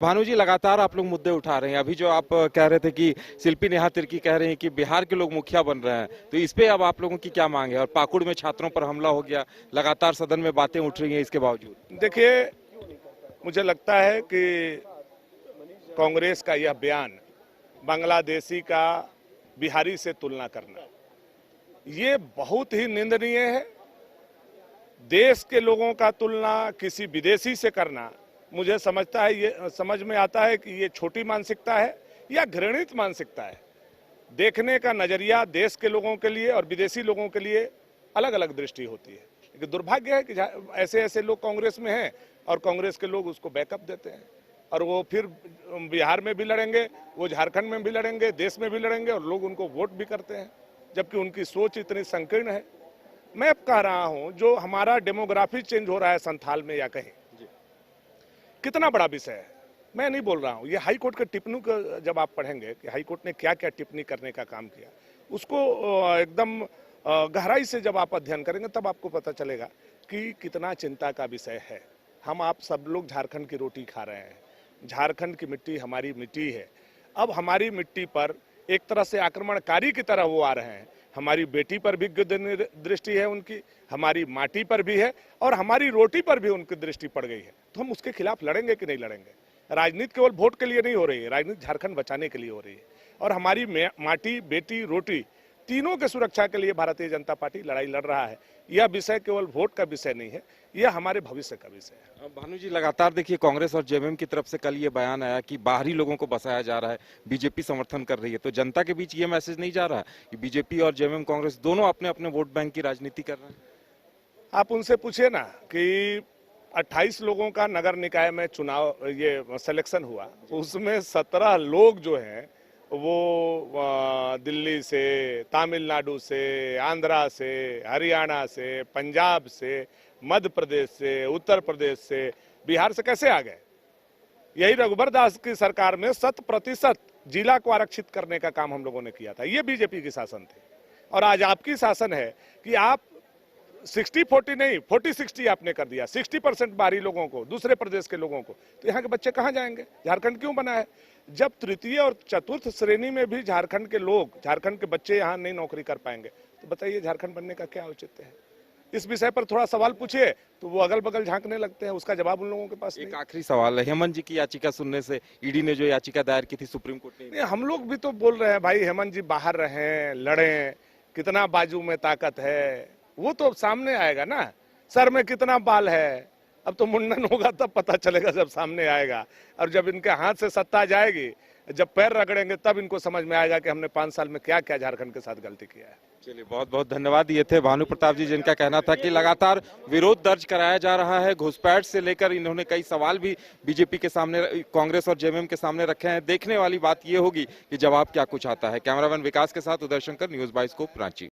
भानु जी, लगातार आप लोग मुद्दे उठा रहे हैं। अभी जो आप कह रहे थे कि शिल्पी नेहा तिर्की कह रहे हैं कि बिहार के लोग मुखिया बन रहे हैं, तो इस पे अब आप लोगों की क्या मांग है? और पाकुड़ में छात्रों पर हमला हो गया, लगातार सदन में बातें उठ रही हैं इसके बावजूद। देखिए, मुझे लगता है कि कांग्रेस का यह बयान बांग्लादेशी का बिहारी से तुलना करना ये बहुत ही निंदनीय है। देश के लोगों का तुलना किसी विदेशी से करना, मुझे समझ में आता है कि ये छोटी मानसिकता है या घृणित मानसिकता है। देखने का नजरिया देश के लोगों के लिए और विदेशी लोगों के लिए अलग अलग दृष्टि होती है। लेकिन दुर्भाग्य है कि ऐसे ऐसे लोग कांग्रेस में हैं और कांग्रेस के लोग उसको बैकअप देते हैं, और वो फिर बिहार में भी लड़ेंगे, वो झारखंड में भी लड़ेंगे, देश में भी लड़ेंगे, और लोग उनको वोट भी करते हैं, जबकि उनकी सोच इतनी संकीर्ण है। मैं अब कह रहा हूं, जो हमारा डेमोग्राफी चेंज हो रहा है संथाल में, या कहीं कितना बड़ा विषय है, मैं नहीं बोल रहा हूं। ये हाई कोर्ट के टिप्पणी को जब आप पढ़ेंगे कि हाई कोर्ट ने क्या क्या टिप्पणी करने का काम किया, उसको एकदम गहराई से जब आप अध्ययन करेंगे, तब आपको पता चलेगा कि कितना चिंता का विषय है। हम आप सब लोग झारखंड की रोटी खा रहे हैं, झारखंड की मिट्टी हमारी मिट्टी है। अब हमारी मिट्टी पर एक तरह से आक्रमणकारी की तरह वो आ रहे हैं। हमारी बेटी पर भी दृष्टि है उनकी, हमारी माटी पर भी है, और हमारी रोटी पर भी उनकी दृष्टि पड़ गई है। तो हम उसके खिलाफ लड़ेंगे कि नहीं लड़ेंगे? राजनीति केवल वोट के लिए नहीं हो रही है, राजनीति झारखंड बचाने के लिए हो रही है, और हमारी माटी, बेटी, रोटी तीनों के सुरक्षा के लिए भारतीय जनता पार्टी लड़ाई लड़ रहा है। यह विषय केवल वोट का विषय नहीं है, यह हमारे भविष्य का विषय है। भानु जी, लगातार देखिए कांग्रेस और जेएमएम की तरफ से कल ये बयान आया कि बाहरी लोगों को बसाया जा रहा है, बीजेपी समर्थन कर रही है। तो जनता के बीच ये मैसेज नहीं जा रहा कि बीजेपी और जेएमएम कांग्रेस दोनों अपने अपने वोट बैंक की राजनीति कर रहे हैं? आप उनसे पूछिए ना कि 28 लोगों का नगर निकाय में चुनाव, ये सिलेक्शन हुआ, उसमें 17 लोग जो हैं वो दिल्ली से, तमिलनाडु से, आंध्रा से, हरियाणा से, पंजाब से, मध्य प्रदेश से, उत्तर प्रदेश से, बिहार से कैसे आ गए? यही रघुबर दास की सरकार में 100% जिला को आरक्षित करने का काम हम लोगों ने किया था। ये बीजेपी की शासन थी, और आज आपकी शासन है कि आप 60-40 नहीं, 40-60 आपने कर दिया। 60% बाहरी लोगों को, दूसरे प्रदेश के लोगों को। तो यहाँ के बच्चे कहाँ जाएंगे? झारखंड क्यों बना है? जब तृतीय और चतुर्थ श्रेणी में भी झारखंड के लोग, झारखंड के बच्चे यहाँ नहीं नौकरी कर पाएंगे, तो बताइए झारखंड बनने का क्या औचित्य है? इस विषय पर थोड़ा सवाल पूछिए तो वो अगल बगल झांकने लगते हैं, उसका जवाब उन लोगों के पास नहीं। एक आखिरी सवाल है, हेमंत जी की याचिका सुनने से ईडी ने जो याचिका दायर की थी सुप्रीम कोर्ट ने, हम लोग भी तो बोल रहे हैं भाई, हेमंत जी बाहर रहें, लड़ें, कितना बाजू में ताकत है वो तो सामने आएगा ना। सर में कितना बाल है, अब तो मुंडन होगा तब पता चलेगा, जब सामने आएगा। और जब इनके हाथ से सत्ता जाएगी, जब पैर रगड़ेंगे, तब इनको समझ में आएगा कि हमने 5 साल में क्या क्या झारखंड के साथ गलती किया है। चलिए, बहुत बहुत धन्यवाद। ये थे भानु प्रताप जी, जिनका कहना था कि लगातार विरोध दर्ज कराया जा रहा है। घुसपैठ से लेकर इन्होंने कई सवाल भी बीजेपी के सामने, कांग्रेस और जेएमएम के सामने रखे हैं। देखने वाली बात ये होगी कि जवाब क्या कुछ आता है। कैमरामैन विकास के साथ उदय शंकर, न्यूज़ 22 रांची।